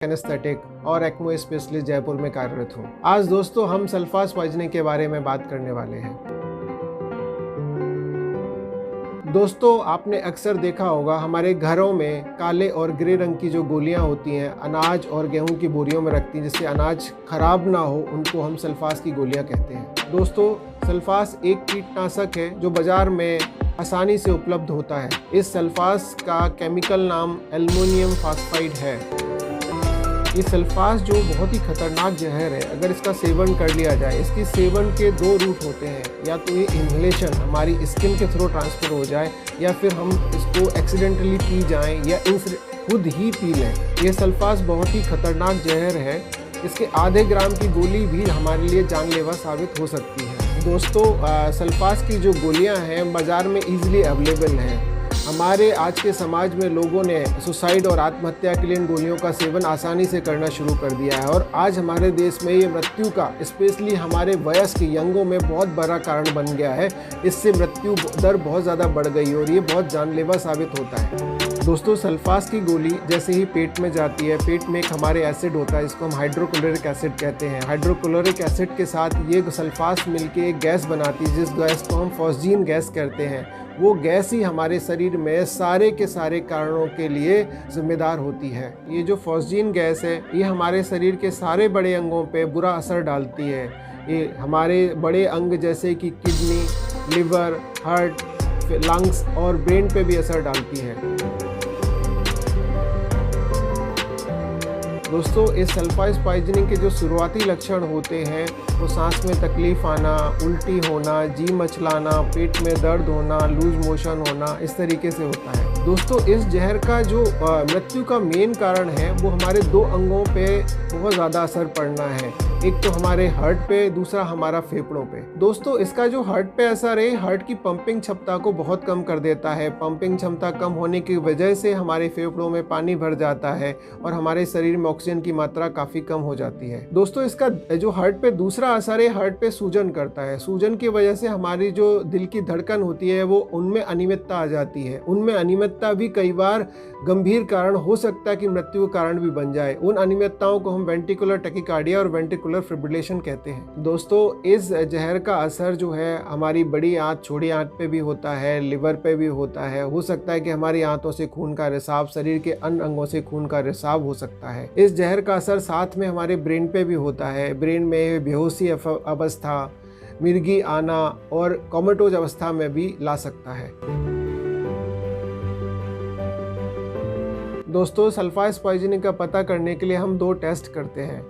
Anaesthetic और ECMO specialist Jaipur में कार्यरत हूँ। आज दोस्तों हम सल्फास पॉइजनिंग के बारे में बात करने वाले हैं। दोस्तों आपने अक्सर देखा होगा हमारे घरों में काले और ग्रे रंग की जो गोलियां होती हैं अनाज और गेहूं की बोरियों में रखती हैं, जिससे अनाज खराब ना हो, उनको हम सल्फास की गोलियां कहते हैं। दोस्तों सल्फास एक कीटनाशक है जो बाजार में आसानी से उपलब्ध होता है। इस सल्फास का केमिकल नाम एल्युमिनियम फॉस्फाइड है। ये सल्फास जो बहुत ही खतरनाक जहर है, अगर इसका सेवन कर लिया जाए, इसकी सेवन के दो रूट होते हैं। या तो ये इन्हेलेशन हमारी स्किन के थ्रू ट्रांसफर हो जाए, या फिर हम इसको एक्सीडेंटली पी जाएं या खुद ही पी लें। ये सल्फास बहुत ही खतरनाक जहर है। इसके आधे ग्राम की गोली भी हमारे लिए जानलेवा साबित हो सकती है। दोस्तों सल्फास की जो गोलियां हैं बाज़ार में ईजिली अवेलेबल हैं। हमारे आज के समाज में लोगों ने सुसाइड और आत्महत्या के लिए इन गोलियों का सेवन आसानी से करना शुरू कर दिया है, और आज हमारे देश में ये मृत्यु का, स्पेशली हमारे वयस्क यंगों में बहुत बड़ा कारण बन गया है। इससे मृत्यु दर बहुत ज़्यादा बढ़ गई और ये बहुत जानलेवा साबित होता है। दोस्तों सल्फास की गोली जैसे ही पेट में जाती है, पेट में एक हमारे एसिड होता है, इसको हम हाइड्रोक्लोरिक एसिड कहते हैं। हाइड्रोक्लोरिक एसिड के साथ ये सल्फास मिलके एक गैस बनाती है, जिस गैस को हम फॉस्जीन गैस कहते हैं। वो गैस ही हमारे शरीर में सारे के सारे कारणों के लिए जिम्मेदार होती है। ये जो फॉस्जीन गैस है ये हमारे शरीर के सारे बड़े अंगों पे बुरा असर डालती है। ये हमारे बड़े अंग जैसे कि किडनी, लिवर, हार्ट, लंग्स और ब्रेन पे भी असर डालती है। दोस्तों इस सल्फास पॉइजनिंग के जो शुरुआती लक्षण होते हैं वो सांस में तकलीफ आना, उल्टी होना, जी मचलाना, पेट में दर्द होना, लूज मोशन होना, इस तरीके से होता है। दोस्तों इस जहर का जो मृत्यु का मेन कारण है वो हमारे दो अंगों पे बहुत ज़्यादा असर पड़ना है। एक तो हमारे हार्ट पे, दूसरा हमारा फेफड़ों पे। दोस्तों इसका जो हार्ट पे असर है, हार्ट की पंपिंग क्षमता को बहुत कम कर देता है। पंपिंग क्षमता कम होने की वजह से हमारे फेफड़ों में पानी भर जाता है और हमारे शरीर में ऑक्सीजन की मात्रा काफ़ी कम हो जाती है। दोस्तों इसका जो हार्ट पे दूसरा असर है, हार्ट पे सूजन करता है। सूजन की वजह से हमारी जो दिल की धड़कन होती है वो उनमें अनियमितता आ जाती है। उनमें अनियमितता भी कई बार गंभीर कारण हो सकता है कि मृत्यु का कारण भी बन जाए। उन अनियमितताओं को हम वेंट्रिकुलर टैकीकार्डिया और वेंट्रिकुलर फिब्रिलेशन कहते हैं। दोस्तों इस जहर का असर जो है हमारी बड़ी आंत, छोटी आंत पे भी होता है, लिवर पे भी होता है। हो सकता है कि हमारी आंतों से खून का रिसाव, शरीर के अन्य अंगों से खून का रिसाव हो सकता है। इस जहर का असर साथ में हमारे ब्रेन पे भी होता है। ब्रेन में बेहोशी अवस्था, मिर्गी आना और कोमाटोज अवस्था में भी ला सकता है। दोस्तों सल्फास पॉइजनिंग का पता करने के लिए हम दो टेस्ट करते हैं।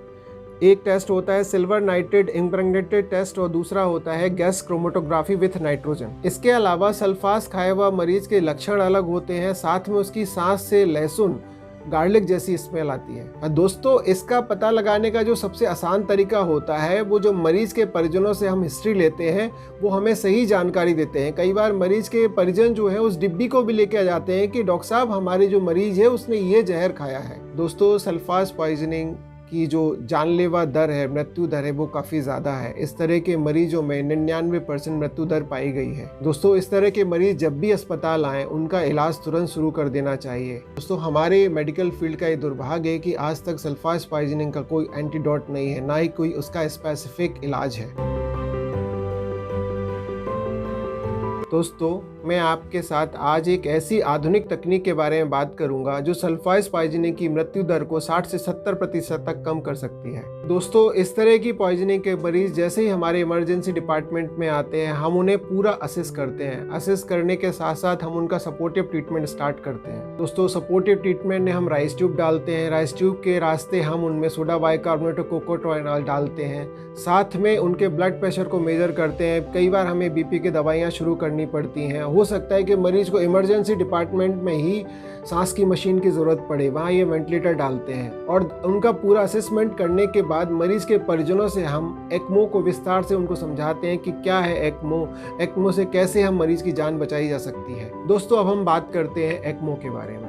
एक टेस्ट होता है सिल्वर नाइट्रेट इम्प्रेग्नेटेड टेस्ट और दूसरा होता है गैस क्रोमेटोग्राफी विथ नाइट्रोजन। इसके अलावा सल्फास खाए हुआ मरीज के लक्षण अलग होते हैं, साथ में उसकी सांस से लहसुन, गार्लिक जैसी स्मेल आती है। दोस्तों इसका पता लगाने का जो सबसे आसान तरीका होता है वो जो मरीज के परिजनों से हम हिस्ट्री लेते हैं वो हमें सही जानकारी देते हैं। कई बार मरीज के परिजन जो है उस डिब्बी को भी लेके आ जाते हैं कि डॉक्टर साहब हमारे जो मरीज है उसने ये जहर खाया है। दोस्तों सल्फास पॉइजनिंग की जो जानलेवा दर है, मृत्यु दर है, वो काफ़ी ज़्यादा है। इस तरह के मरीजों में 99% मृत्यु दर पाई गई है। दोस्तों इस तरह के मरीज जब भी अस्पताल आएँ उनका इलाज तुरंत शुरू कर देना चाहिए। दोस्तों हमारे मेडिकल फील्ड का ये दुर्भाग्य है कि आज तक सल्फास पॉइजनिंग का कोई एंटीडोट नहीं है, ना ही कोई उसका स्पेसिफिक इलाज है। दोस्तों मैं आपके साथ आज एक ऐसी आधुनिक तकनीक के बारे में बात करूंगा जो सल्फास पॉइजनिंग की मृत्यु दर को 60 से 70% तक कम कर सकती है। दोस्तों इस तरह की पॉइजनिंग के मरीज जैसे ही हमारे इमरजेंसी डिपार्टमेंट में आते हैं हम उन्हें पूरा असेस करते हैं। असेस करने के साथ साथ हम उनका सपोर्टिव ट्रीटमेंट स्टार्ट करते हैं। दोस्तों सपोर्टिव ट्रीटमेंट में हम राइस ट्यूब डालते हैं। राइस ट्यूब के रास्ते हम उनमें सोडा बाइकार्बोनेट और कोकोट्रोइनॉल डालते हैं। साथ में उनके ब्लड प्रेशर को मेजर करते हैं। कई बार हमें बीपी की दवाइयाँ शुरू करनी पड़ती हैं। हो सकता है कि मरीज को इमरजेंसी डिपार्टमेंट में ही सांस की मशीन की ज़रूरत पड़े, वहाँ ये वेंटिलेटर डालते हैं। और उनका पूरा असेसमेंट करने के बाद मरीज के परिजनों से हम एक्मो को विस्तार से उनको समझाते हैं कि क्या है एक्मो, एक्मो से कैसे हम मरीज की जान बचाई जा सकती है। दोस्तों अब हम बात करते हैं एक्मो के बारे में।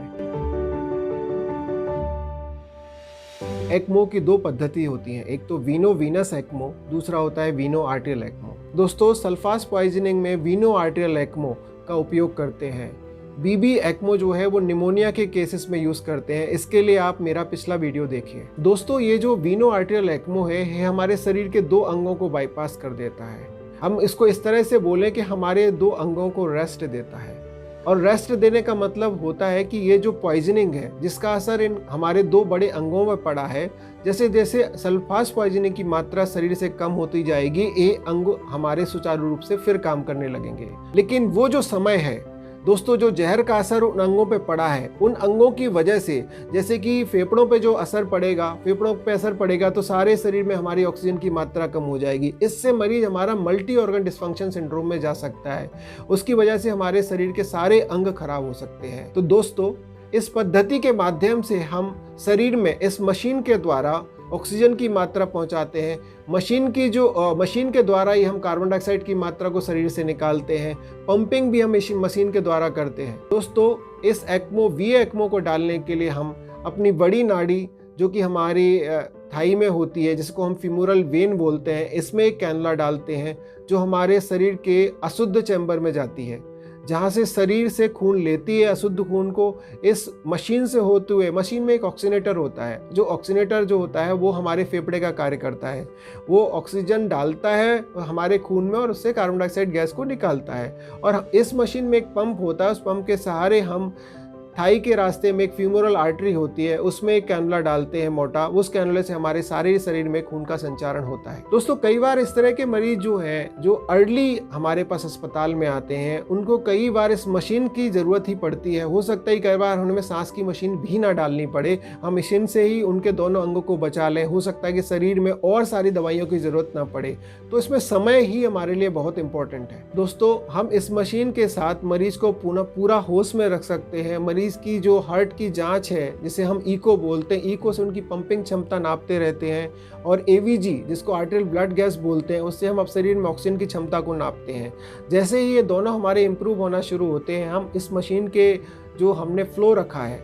एक्मो की दो पद्धति होती हैं, एक तो वीनो वीनस एक्मो, दूसरा होता है वीनो आर्टियल एक्मो। दोस्तों सल्फास पॉइजनिंग में वीनो आर्टियल एक्मो का उपयोग करते हैं। बीबी एक्मो जो है वो निमोनिया के केसेस में यूज़ करते हैं। इसके लिए आप मेरा पिछला वीडियो देखिए। दोस्तों, ये जो वीनो आर्टेरियल एक्मो है, ये हमारे शरीर के 2 अंगों को बाईपास कर देता है। हम इसको इस तरह से बोलें कि हमारे 2 अंगों को रेस्ट देता है। और रेस्ट देने का मतलब होता है कि ये जो पॉइजनिंग है, जिसका असर इन हमारे 2 बड़े अंगों में पड़ा है, जैसे जैसे सल्फास पॉइजनिंग की मात्रा शरीर से कम होती जाएगी, ये अंग हमारे सुचारू रूप से फिर काम करने लगेंगे। लेकिन वो जो समय है दोस्तों, जो जहर का असर उन अंगों पे पड़ा है, उन अंगों की वजह से, जैसे कि फेफड़ों पे जो असर पड़ेगा, फेफड़ों पे असर पड़ेगा तो सारे शरीर में हमारी ऑक्सीजन की मात्रा कम हो जाएगी। इससे मरीज हमारा मल्टी ऑर्गन डिस्फंक्शन सिंड्रोम में जा सकता है। उसकी वजह से हमारे शरीर के सारे अंग खराब हो सकते हैं। तो दोस्तों, इस पद्धति के माध्यम से हम शरीर में इस मशीन के द्वारा ऑक्सीजन की मात्रा पहुंचाते हैं। मशीन के द्वारा ही हम कार्बन डाइऑक्साइड की मात्रा को शरीर से निकालते हैं। पंपिंग भी हम मशीन के द्वारा करते हैं। दोस्तों, इस एक्मो वी एक्मो को डालने के लिए हम अपनी बड़ी नाड़ी जो कि हमारी थाई में होती है, जिसको हम फीमोरल वेन बोलते हैं, इसमें एक कैनुला डालते हैं जो हमारे शरीर के अशुद्ध चैम्बर में जाती है, जहाँ से शरीर से खून लेती है अशुद्ध खून को। इस मशीन से होते हुए, मशीन में एक ऑक्सीनेटर होता है, जो ऑक्सीनेटर जो होता है वो हमारे फेफड़े का कार्य करता है। वो ऑक्सीजन डालता है हमारे खून में और उससे कार्बन डाइऑक्साइड गैस को निकालता है। और इस मशीन में एक पंप होता है, उस पंप के सहारे हम थाई के रास्ते में एक फ्यूमोरल आर्टरी होती है, उसमें एक कैनुला डालते हैं मोटा। उस कैनुले से हमारे सारे शरीर में खून का संचारण होता है। दोस्तों, कई बार इस तरह के मरीज जो हैं, जो अर्ली हमारे पास अस्पताल में आते हैं, उनको कई बार इस मशीन की ज़रूरत ही पड़ती है। हो सकता है कई बार उनमें सांस की मशीन भी ना डालनी पड़े, हम मशीन से ही उनके दोनों अंगों को बचा लें। हो सकता है कि शरीर में और सारी दवाइयों की ज़रूरत ना पड़े। तो इसमें समय ही हमारे लिए बहुत इंपॉर्टेंट है। दोस्तों, हम इस मशीन के साथ मरीज को पूरा होश में रख सकते हैं। मरीज की जो हार्ट की जांच है, जिसे हम इको बोलते हैं, इको से उनकी पंपिंग क्षमता नापते रहते हैं। और एवीजी, जिसको आर्टेरियल ब्लड गैस बोलते हैं, उससे हम अब शरीर में ऑक्सीजन की क्षमता को नापते हैं। जैसे ही ये दोनों हमारे इंप्रूव होना शुरू होते हैं, हम इस मशीन के जो हमने फ्लो रखा है,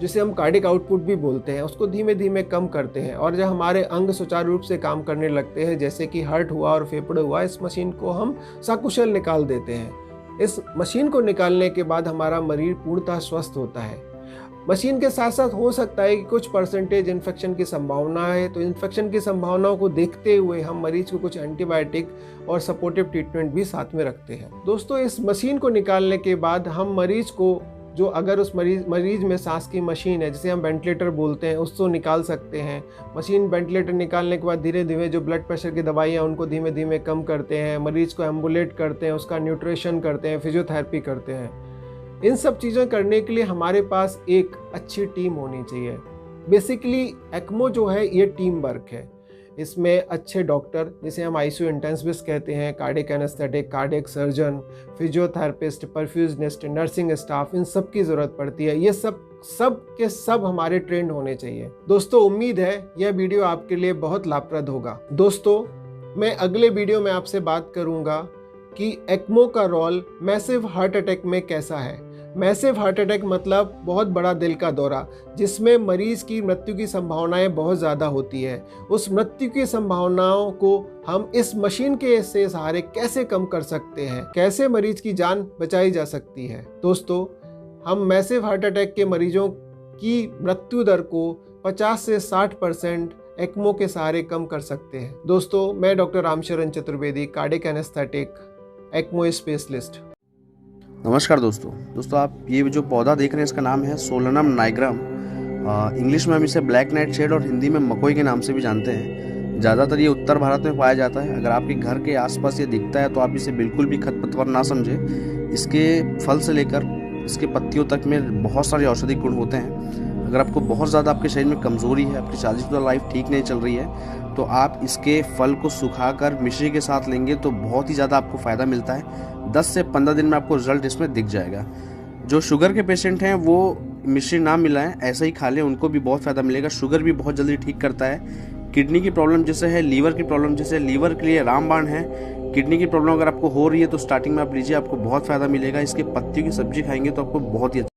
जिसे हम कार्डिक आउटपुट भी बोलते हैं, उसको धीमे धीमे कम करते हैं। और जब हमारे अंग सुचारू रूप से काम करने लगते हैं, जैसे कि हार्ट हुआ और फेफड़े हुआ, इस मशीन को हम सकुशल निकाल देते हैं। इस मशीन को निकालने के बाद हमारा मरीज पूर्णतः स्वस्थ होता है। मशीन के साथ साथ हो सकता है कि कुछ परसेंटेज इन्फेक्शन की संभावना है, तो इन्फेक्शन की संभावनाओं को देखते हुए हम मरीज को कुछ एंटीबायोटिक और सपोर्टिव ट्रीटमेंट भी साथ में रखते हैं। दोस्तों, इस मशीन को निकालने के बाद हम मरीज को, जो अगर उस मरीज में सांस की मशीन है, जिसे हम वेंटिलेटर बोलते हैं, उसको निकाल सकते हैं। मशीन वेंटिलेटर निकालने के बाद धीरे धीरे जो ब्लड प्रेशर की दवाइयाँ उनको धीमे धीमे कम करते हैं, मरीज को एम्बुलेट करते हैं, उसका न्यूट्रिशन करते हैं, फिजियोथेरेपी करते हैं। इन सब चीज़ें करने के लिए हमारे पास एक अच्छी टीम होनी चाहिए। बेसिकली एक्मो जो है ये टीम वर्क है। इसमें अच्छे डॉक्टर, जिसे हम आईसीयू इंटेंसिविस्ट कहते हैं, cardiac anaesthetic, cardiac surgeon, physiotherapist, perfusionist, nursing staff, इन सब की ज़रूरत पड़ती है। ये सब के सब हमारे ट्रेंड होने चाहिए। दोस्तों, उम्मीद है यह वीडियो आपके लिए बहुत लाभप्रद होगा। दोस्तों, मैं अगले वीडियो में आपसे बात करूंगा कि एक्मो का रोल मैसिव हार्ट अटैक में कैसा है। मैसिव हार्ट अटैक मतलब बहुत बड़ा दिल का दौरा, जिसमें मरीज की मृत्यु की संभावनाएं बहुत ज़्यादा होती है। उस मृत्यु की संभावनाओं को हम इस मशीन के से सहारे कैसे कम कर सकते हैं, कैसे मरीज की जान बचाई जा सकती है। दोस्तों, हम मैसिव हार्ट अटैक के मरीजों की मृत्यु दर को 50 से 60% एक्मो के सहारे कम कर सकते हैं। दोस्तों, मैं doctor Ramsharan Chaturvedi, cardiac anaesthetic, ECMO specialist. नमस्कार दोस्तों, आप ये जो पौधा देख रहे हैं, इसका नाम है सोलनम नाइग्राम। इंग्लिश में हम इसे ब्लैक नाइट शेड और हिंदी में मकोई के नाम से भी जानते हैं। ज़्यादातर ये उत्तर भारत में पाया जाता है। अगर आपके घर के आसपास ये दिखता है तो आप इसे बिल्कुल भी खरपतवार ना समझें। इसके फल से लेकर इसके पत्तियों तक में बहुत सारे औषधि गुण होते हैं। अगर आपको बहुत ज़्यादा आपके शरीर में कमज़ोरी है, आपकी शादीशुदा लाइफ ठीक नहीं चल रही है, तो आप इसके फल को सुखाकर मिश्री के साथ लेंगे तो बहुत ही ज़्यादा आपको फ़ायदा मिलता है। 10 से 15 दिन में आपको रिजल्ट इसमें दिख जाएगा। जो शुगर के पेशेंट हैं वो मिश्री ना मिलाएं, ऐसे ही खा लें, उनको भी बहुत फ़ायदा मिलेगा। शुगर भी बहुत जल्दी ठीक करता है। किडनी की प्रॉब्लम जैसे है, लीवर की प्रॉब्लम जैसे, लीवर के लिए रामबाण है। किडनी की प्रॉब्लम अगर आपको हो रही है तो स्टार्टिंग में आप लीजिए, आपको बहुत फ़ायदा मिलेगा। इसके पत्तियों की सब्जी खाएंगे तो आपको बहुत ही